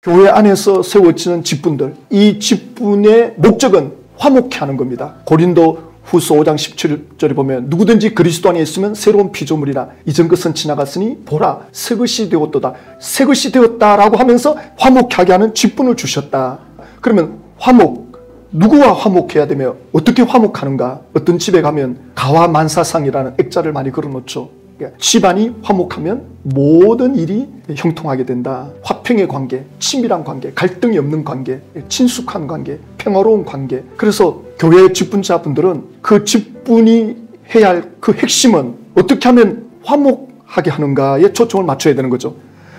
교회 안에서 세워지는 직분들, 이 직분의 목적은 화목케 하는 겁니다. 고린도 후서 5장 17절에 보면 누구든지 그리스도 안에 있으면 새로운 피조물이라 이전 것은 지나갔으니 보라 새 것이 되었도다. 새 것이 되었다라고 하면서 화목하게 하는 직분을 주셨다. 그러면 화목, 누구와 화목해야 되며 어떻게 화목하는가? 어떤 집에 가면 가와만사상이라는 액자를 많이 걸어놓죠. 집안이 화목하면 모든 일이 형통하게 된다. 화평의 관계, 친밀한 관계, 갈등이 없는 관계, 친숙한 관계, 평화로운 관계. 그래서 교회 직분자분들은 그 직분이 해야 할 그 핵심은 어떻게 하면 화목하게 하는가에 초점을 맞춰야 되는 거죠.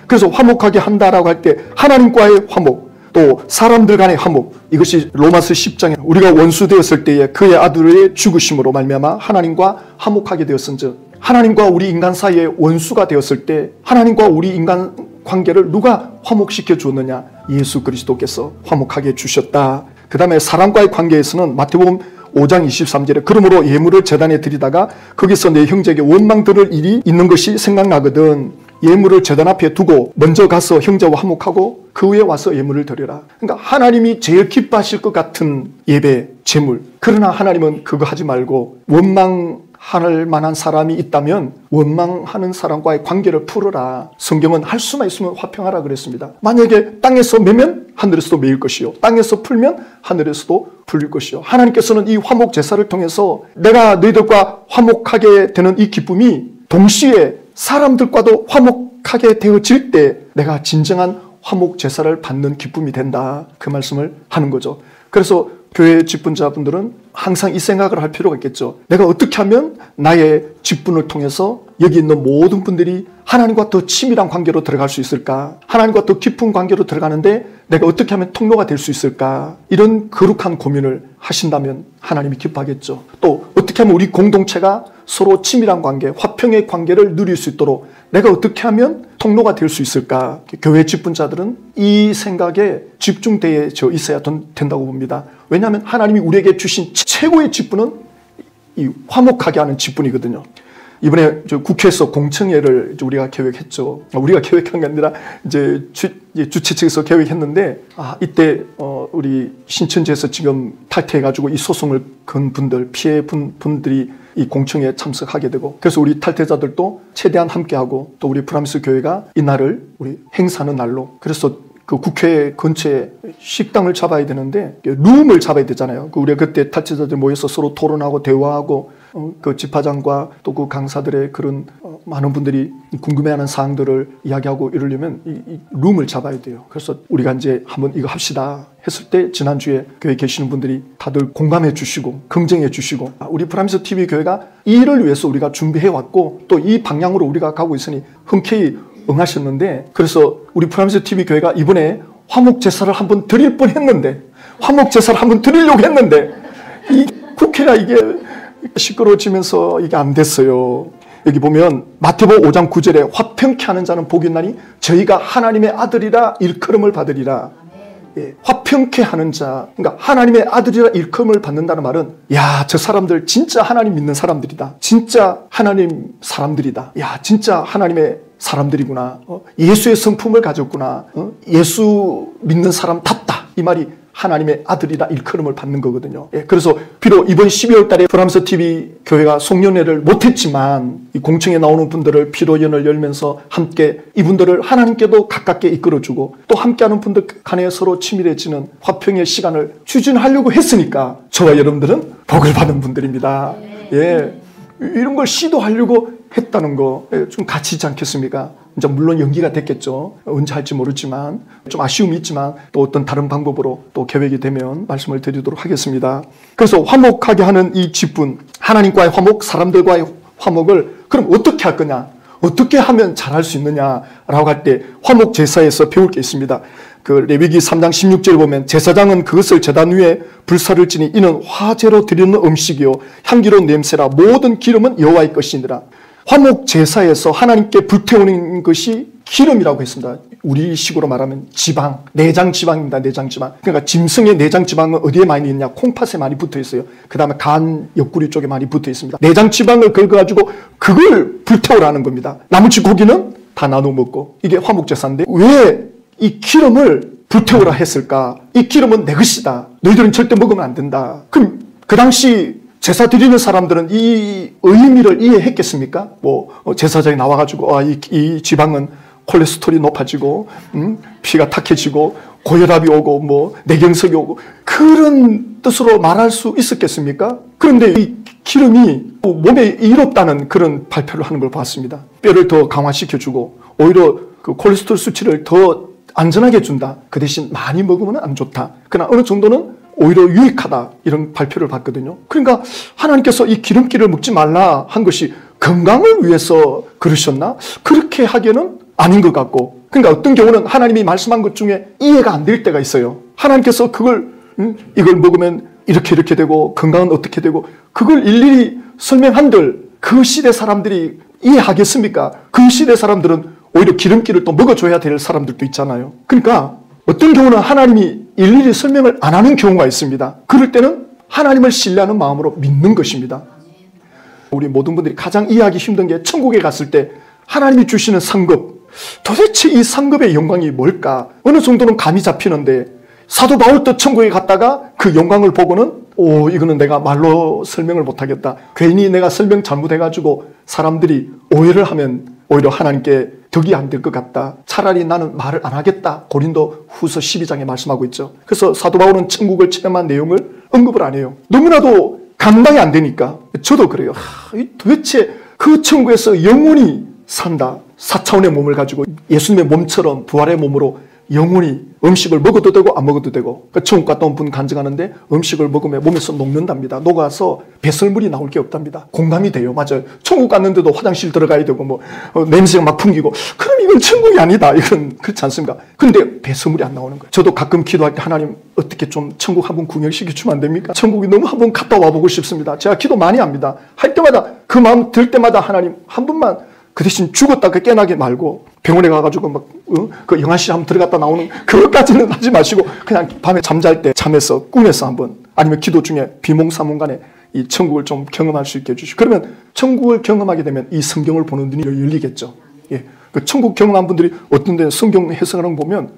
그래서 화목하게 한다라고 할 때 하나님과의 화목, 또 사람들 간의 화목, 이것이 로마서 10장에 우리가 원수 되었을 때에 그의 아들의 죽으심으로 말미암아 하나님과 화목하게 되었은즉, 하나님과 우리 인간 사이에 원수가 되었을 때 하나님과 우리 인간 관계를 누가 화목시켜 주었느냐? 예수 그리스도께서 화목하게 해주셨다. 그 다음에 사람과의 관계에서는 마태복음 5장 23절에 그러므로 예물을 제단에 드리다가 거기서 내 형제에게 원망 들을 일이 있는 것이 생각나거든 예물을 제단 앞에 두고 먼저 가서 형제와 화목하고 그 후에 와서 예물을 드려라. 그러니까 하나님이 제일 기뻐하실 것 같은 예배, 제물. 그러나 하나님은 그거 하지 말고 원망할 만한 사람이 있다면 원망하는 사람과의 관계를 풀어라. 성경은 할 수만 있으면 화평하라 그랬습니다. 만약에 땅에서 매면 하늘에서도 매일 것이요, 땅에서 풀면 하늘에서도 풀릴 것이요. 하나님께서는 이 화목 제사를 통해서 내가 너희들과 화목하게 되는 이 기쁨이 동시에 사람들과도 화목하게 되어질 때 내가 진정한 화목 제사를 받는 기쁨이 된다. 그 말씀을 하는 거죠. 그래서 교회 직분자분들은 항상 이 생각을 할 필요가 있겠죠. 내가 어떻게 하면 나의 직분을 통해서 여기 있는 모든 분들이 하나님과 더 치밀한 관계로 들어갈 수 있을까? 하나님과 더 깊은 관계로 들어가는데 내가 어떻게 하면 통로가 될 수 있을까? 이런 거룩한 고민을 하신다면 하나님이 기뻐하겠죠. 또 어떻게 하면 우리 공동체가 서로 치밀한 관계, 화평의 관계를 누릴 수 있도록 내가 어떻게 하면 통로가 될 수 있을까? 교회 직분자들은 이 생각에 집중되어 있어야 된다고 봅니다. 왜냐하면 하나님이 우리에게 주신 최고의 직분은 이 화목하게 하는 직분이거든요. 이번에 국회에서 공청회를 우리가 계획했죠. 우리가 계획한 게 아니라 이제 주최 측에서 계획했는데, 이때 우리 신천지에서 지금 탈퇴해가지고 이 소송을 건 분들, 피해 분들이 이 공청회에 참석하게 되고, 그래서 우리 탈퇴자들도 최대한 함께하고, 또 우리 브람스 교회가 이 날을 우리 행사하는 날로, 그래서 그 국회 근처에 식당을 잡아야 되는데 룸을 잡아야 되잖아요. 우리가 그때 탈퇴자들 모여서 서로 토론하고 대화하고 그 집화장과 또 그 강사들의 그런 많은 분들이 궁금해하는 사항들을 이야기하고 이러려면 이 룸을 잡아야 돼요. 그래서 우리가 이제 한번 이거 합시다 했을 때 지난주에 교회에 계시는 분들이 다들 공감해 주시고 긍정해 주시고, 우리 브람스 TV 교회가 이 일을 위해서 우리가 준비해 왔고 또 이 방향으로 우리가 가고 있으니 흔쾌히 응하셨는데, 그래서 우리 브람스 TV 교회가 이번에 화목 제사를 한번 드릴 뻔했는데, 화목 제사를 한번 드리려고 했는데 이 국회가 이게 시끄러워지면서 이게 안 됐어요. 여기 보면 마태복음 5장 9절에 화평케 하는 자는 복이 있나니 저희가 하나님의 아들이라 일컬음을 받으리라. 예, 화평케 하는 자, 그러니까 하나님의 아들이라 일컬음을 받는다는 말은, 야, 저 사람들 진짜 하나님 믿는 사람들이다. 진짜 하나님 사람들이다. 야, 진짜 하나님의 사람들이구나. 예수의 성품을 가졌구나. 예수 믿는 사람답다. 이 말이 하나님의 아들이라 일컬음을 받는 거거든요. 예, 그래서 비록 이번 12월 달에 브람스 TV 교회가 송년회를 못했지만 이 공청에 나오는 분들을 피로연을 열면서 함께 이분들을 하나님께도 가깝게 이끌어주고 또 함께하는 분들 간에 서로 친밀해지는 화평의 시간을 추진하려고 했으니까 저와 여러분들은 복을 받은 분들입니다. 예, 이런 걸 시도하려고 했다는 거 좀 가치지 않겠습니까? 이제 물론 연기가 됐겠죠. 언제 할지 모르지만 좀 아쉬움이 있지만 또 어떤 다른 방법으로 또 계획이 되면 말씀을 드리도록 하겠습니다. 그래서 화목하게 하는 이 직분, 하나님과의 화목, 사람들과의 화목을 그럼 어떻게 할 거냐? 어떻게 하면 잘할 수 있느냐라고 할 때 화목 제사에서 배울 게 있습니다. 그 레위기 3장 16절을 보면 제사장은 그것을 제단 위에 불사를 지니 이는 화제로 드리는 음식이요 향기로운 냄새라 모든 기름은 여호와의 것이니라. 화목 제사에서 하나님께 불태우는 것이 기름이라고 했습니다. 우리식으로 말하면 지방, 내장 지방입니다. 내장 지방. 그러니까 짐승의 내장 지방은 어디에 많이 있냐? 콩팥에 많이 붙어 있어요. 그 다음에 간, 옆구리 쪽에 많이 붙어 있습니다. 내장 지방을 긁어가지고 그걸 불태우라는 겁니다. 나머지 고기는 다 나눠 먹고, 이게 화목 제사인데 왜 이 기름을 불태우라 했을까? 이 기름은 내 것이다. 너희들은 절대 먹으면 안 된다. 그럼 그 당시 제사 드리는 사람들은 이 의미를 이해했겠습니까? 제사장이 나와가지고 이 지방은 콜레스테롤이 높아지고 피가 탁해지고 고혈압이 오고 뇌경색이 오고 그런 뜻으로 말할 수 있었겠습니까? 그런데 이 기름이 몸에 이롭다는 그런 발표를 하는 걸 봤습니다. 뼈를 더 강화시켜주고 오히려 그 콜레스테롤 수치를 더 안전하게 해준다. 그 대신 많이 먹으면 안 좋다. 그러나 어느 정도는 오히려 유익하다. 이런 발표를 봤거든요. 그러니까 하나님께서 이 기름기를 먹지 말라 한 것이 건강을 위해서 그러셨나? 그렇게 하기에는 아닌 것 같고, 그러니까 어떤 경우는 하나님이 말씀한 것 중에 이해가 안 될 때가 있어요. 하나님께서 이걸 먹으면 이렇게 되고 건강은 어떻게 되고 그걸 일일이 설명한들 그 시대 사람들이 이해하겠습니까? 그 시대 사람들은 오히려 기름기를 또 먹어줘야 될 사람들도 있잖아요. 그러니까 어떤 경우는 하나님이 일일이 설명을 안 하는 경우가 있습니다. 그럴 때는 하나님을 신뢰하는 마음으로 믿는 것입니다. 우리 모든 분들이 가장 이해하기 힘든 게 천국에 갔을 때 하나님이 주시는 상급, 도대체 이 상급의 영광이 뭘까? 어느 정도는 감이 잡히는데 사도 바울도 천국에 갔다가 그 영광을 보고는 이거는 내가 말로 설명을 못하겠다. 괜히 내가 설명 잘못해가지고 사람들이 오해를 하면 오히려 하나님께 덕이 안 될 것 같다. 차라리 나는 말을 안 하겠다. 고린도 후서 12장에 말씀하고 있죠. 그래서 사도 바울은 천국을 체험한 내용을 언급을 안 해요. 너무나도 감당이 안 되니까. 저도 그래요. 도대체 그 천국에서 영원히 산다. 4차원의 몸을 가지고 예수님의 몸처럼 부활의 몸으로 영원히 음식을 먹어도 되고 안 먹어도 되고, 그러니까 천국 갔다 온 분 간증하는데 음식을 먹으면 몸에서 녹는답니다. 녹아서 배설물이 나올 게 없답니다. 공감이 돼요. 맞아요. 천국 갔는데도 화장실 들어가야 되고 냄새가 막 풍기고, 그럼 이건 천국이 아니다. 이건 그렇지 않습니까? 근데 배설물이 안 나오는 거예요. 저도 가끔 기도할 때 하나님 어떻게 좀 천국 한번 구경시켜 주면 안 됩니까? 천국이 너무 한번 갔다 와보고 싶습니다. 제가 기도 많이 합니다. 할 때마다 그 마음 들 때마다 하나님 한 번만 그 대신 죽었다가 깨나게 말고 병원에 가가지고 그 영화실 한번 들어갔다 나오는 그것까지는 하지 마시고 그냥 밤에 잠잘 때 잠에서 꿈에서 한번, 아니면 기도 중에 비몽사몽간에 이 천국을 좀 경험할 수 있게 해주시고, 그러면 천국을 경험하게 되면 이 성경을 보는 눈이 열리겠죠. 예. 그 천국 경험한 분들이 어떤 데 성경 해석하는 거 보면,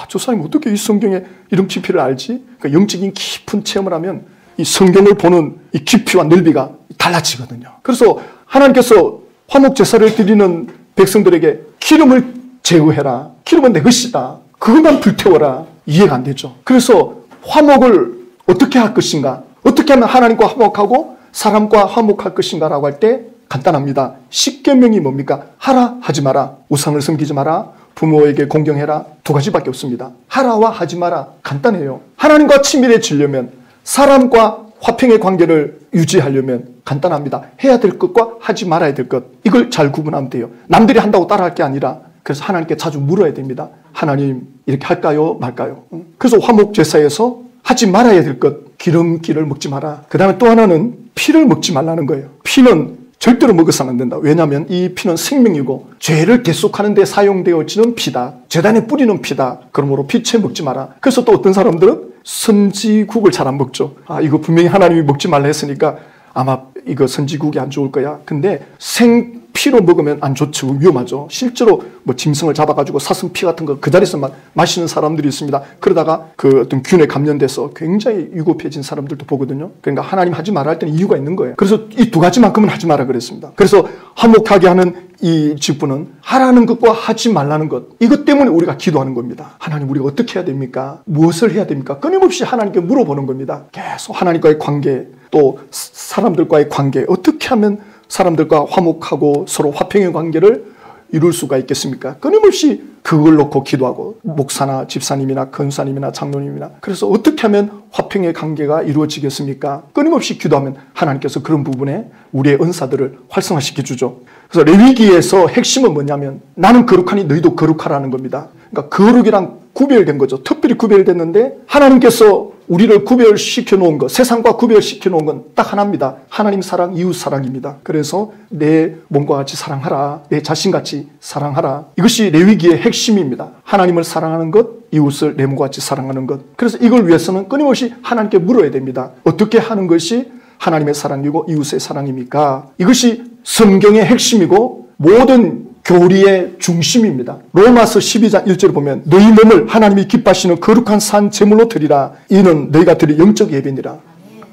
저 사람이 어떻게 이 성경의 이런 깊이를 알지? 그 영적인 깊은 체험을 하면 이 성경을 보는 이 깊이와 넓이가 달라지거든요. 그래서 하나님께서 화목 제사를 드리는 백성들에게 기름을 제어해라. 기름은 내 것이다. 그것만 불태워라. 이해가 안 되죠. 그래서 화목을 어떻게 할 것인가? 어떻게 하면 하나님과 화목하고 사람과 화목할 것인가? 라고 할 때 간단합니다. 10계명이 뭡니까? 하라, 하지 마라. 우상을 섬기지 마라. 부모에게 공경해라. 2가지밖에 없습니다. 하라와 하지 마라. 간단해요. 하나님과 친밀해지려면, 사람과 화평의 관계를 유지하려면 간단합니다. 해야 될 것과 하지 말아야 될 것, 이걸 잘 구분하면 돼요. 남들이 한다고 따라할 게 아니라, 그래서 하나님께 자주 물어야 됩니다. 하나님 이렇게 할까요 말까요? 그래서 화목제사에서 하지 말아야 될 것, 기름기를 먹지 마라. 그 다음에 또 하나는 피를 먹지 말라는 거예요. 피는 절대로 먹어서는 안 된다. 왜냐하면 이 피는 생명이고 죄를 대속하는 데 사용되어지는 피다. 제단에 뿌리는 피다. 그러므로 피채 먹지 마라. 그래서 또 어떤 사람들은 선지국을 잘 안 먹죠. 이거 분명히 하나님이 먹지 말라 했으니까 아마 이거 선지국이 안 좋을 거야. 근데 생피로 먹으면 안 좋죠. 위험하죠. 실제로 짐승을 잡아가지고 사슴 피 같은 거 그 자리에서만 마시는 사람들이 있습니다. 그러다가 그 어떤 균에 감염돼서 굉장히 위급해진 사람들도 보거든요. 그러니까 하나님 하지 말라 할 때는 이유가 있는 거예요. 그래서 이 2가지만큼은 하지 마라 그랬습니다. 그래서 화목하게 하는 이 직분은 하라는 것과 하지 말라는 것, 이것 때문에 우리가 기도하는 겁니다. 하나님 우리가 어떻게 해야 됩니까? 무엇을 해야 됩니까? 끊임없이 하나님께 물어보는 겁니다. 계속 하나님과의 관계, 또 사람들과의 관계, 어떻게 하면 사람들과 화목하고 서로 화평의 관계를 이룰 수가 있겠습니까? 끊임없이 그걸 놓고 기도하고, 목사나 집사님이나 권사님이나 장로님이나, 그래서 어떻게 하면 화평의 관계가 이루어지겠습니까? 끊임없이 기도하면 하나님께서 그런 부분에 우리의 은사들을 활성화시켜 주죠. 그래서 레위기에서 핵심은 뭐냐면, 나는 거룩하니 너희도 거룩하라는 겁니다. 그러니까 거룩이랑 구별된 거죠. 특별히 구별됐는데 하나님께서 우리를 구별시켜 놓은 것, 세상과 구별시켜 놓은 건 딱 하나입니다. 하나님 사랑, 이웃 사랑입니다. 그래서 내 몸과 같이 사랑하라. 내 자신같이 사랑하라. 이것이 레위기의 핵심입니다. 하나님을 사랑하는 것, 이웃을 내 몸과 같이 사랑하는 것. 그래서 이걸 위해서는 끊임없이 하나님께 물어야 됩니다. 어떻게 하는 것이 하나님의 사랑이고 이웃의 사랑입니까? 이것이 성경의 핵심이고 모든 교리의 중심입니다. 로마서 12장 1절을 보면 너희 몸을 하나님이 기뻐하시는 거룩한 산 제물로 드리라. 이는 너희가 드릴 영적 예배니라.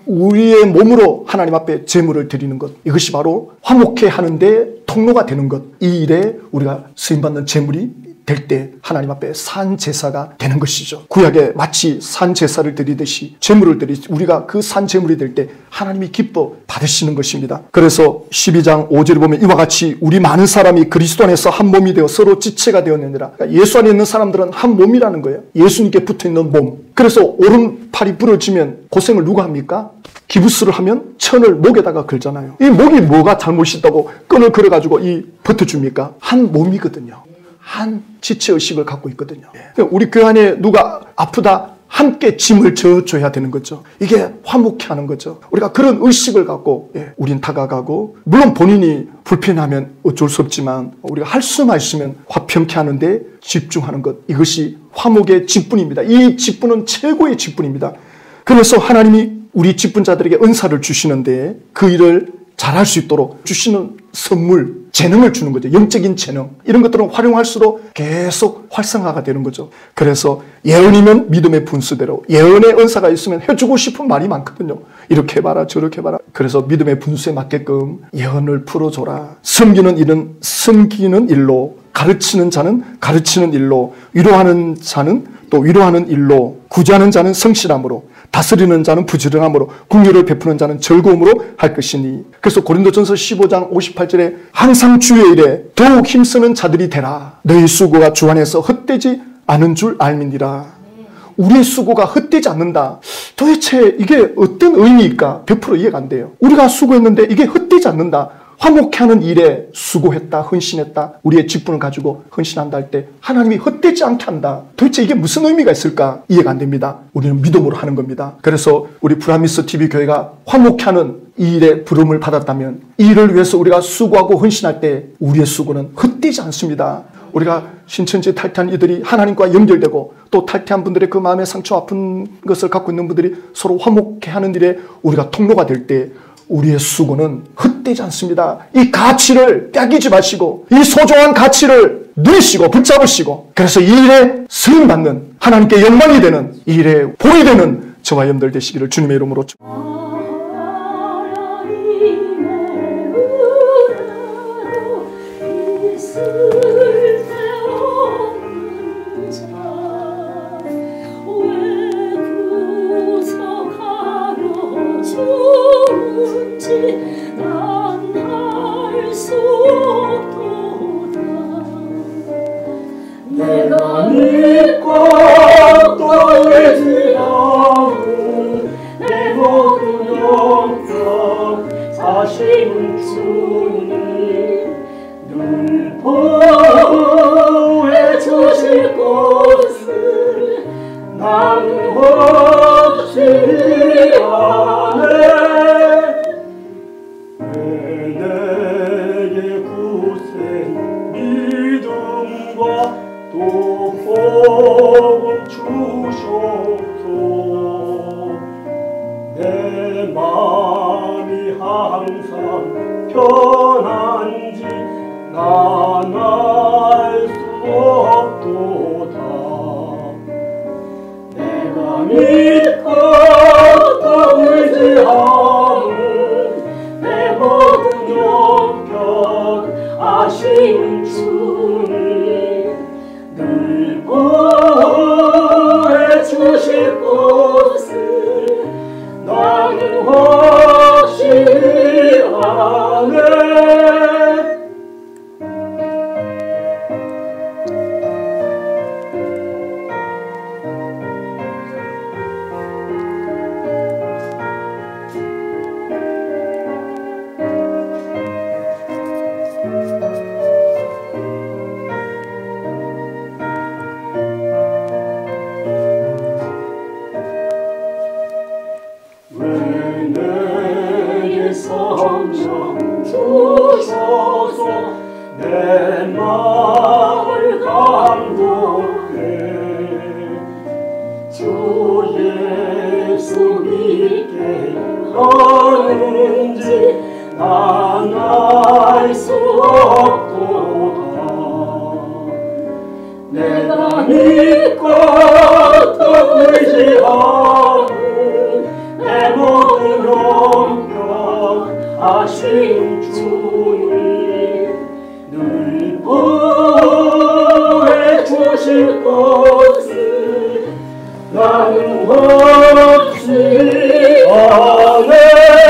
우리의 몸으로 하나님 앞에 제물을 드리는 것, 이것이 바로 화목해 하는데 통로가 되는 것. 이 일에 우리가 쓰임받는 제물이 될 때 하나님 앞에 산 제사가 되는 것이죠. 구약에 마치 산 제사를 드리듯이 제물을 드리듯이 우리가 그 산 제물이 될 때 하나님이 기뻐 받으시는 것입니다. 그래서 12장 5절을 보면 이와 같이 우리 많은 사람이 그리스도 안에서 한 몸이 되어 서로 지체가 되었느니라. 그러니까 예수 안에 있는 사람들은 한 몸이라는 거예요. 예수님께 붙어있는 몸. 그래서 오른팔이 부러지면 고생을 누가 합니까? 기부스를 하면 천을 목에다가 걸잖아요. 이 목이 뭐가 잘못이 있다고 끈을 걸어가지고 버텨줍니까? 한 몸이거든요. 한 지체의식을 갖고 있거든요. 우리 교회 안에 누가 아프다 함께 짐을 져줘야 되는 거죠. 이게 화목해 하는 거죠. 우리가 그런 의식을 갖고 우린 다가가고, 물론 본인이 불편하면 어쩔 수 없지만 우리가 할 수만 있으면 화평케 하는데 집중하는 것, 이것이 화목의 직분입니다. 이 직분은 최고의 직분입니다. 그래서 하나님이 우리 직분자들에게 은사를 주시는데 그 일을 잘할 수 있도록 주시는 선물, 재능을 주는 거죠. 영적인 재능. 이런 것들은 활용할수록 계속 활성화가 되는 거죠. 그래서 예언이면 믿음의 분수대로, 예언의 은사가 있으면 해주고 싶은 말이 많거든요. 이렇게 해봐라, 저렇게 해봐라. 그래서 믿음의 분수에 맞게끔 예언을 풀어줘라. 섬기는 일은 섬기는 일로, 가르치는 자는 가르치는 일로, 위로하는 자는 또 위로하는 일로, 구제하는 자는 성실함으로, 다스리는 자는 부지런함으로, 긍휼을 베푸는 자는 즐거움으로 할 것이니. 그래서 고린도전서 15장 58절에 항상 주의 일에 더욱 힘쓰는 자들이 되라. 너희 수고가 주 안에서 헛되지 않은 줄 알미니라. 우리의 수고가 헛되지 않는다. 도대체 이게 어떤 의미일까? 100% 이해가 안 돼요. 우리가 수고했는데 이게 헛되지 않는다. 화목해하는 일에 수고했다, 헌신했다, 우리의 직분을 가지고 헌신한다 할 때 하나님이 헛되지 않게 한다. 도대체 이게 무슨 의미가 있을까? 이해가 안 됩니다. 우리는 믿음으로 하는 겁니다. 그래서 우리 브라미스 TV 교회가 화목해하는 이 일에 부름을 받았다면 이 일을 위해서 우리가 수고하고 헌신할 때 우리의 수고는 헛되지 않습니다. 우리가 신천지 탈퇴한 이들이 하나님과 연결되고, 또 탈퇴한 분들의 그 마음의 상처 아픈 것을 갖고 있는 분들이 서로 화목해하는 일에 우리가 통로가 될 때 우리의 수고는 헛되지 않습니다. 이 가치를 떼기지 마시고 이 소중한 가치를 누리시고 붙잡으시고, 그래서 이 일에 쓰임받는, 하나님께 영광이 되는, 이 일에 복이 되는 저와 여러분들 되시기를 주님의 이름으로 내가 믿고 또 의지하는 내 모든 영광 사시는 주님, 늘 보호해 주실 곳을 나는 확실히 아네. 내게 구세 믿음과 또 복을 주셔서 내 마음이 항상 편한지 난 알 수 없도다. 내가 믿고 또 의지하는 내 모든 영경 아시는 주님, 늘 보호해 주실 곳을 나는 확실히 아네. 성령 주셔서 내 마음을 감동해. 주 예수 믿게 하는지 난 알 수 없도다. 하신 주님 늘 보해 주실 것을 나는 없이 아멘.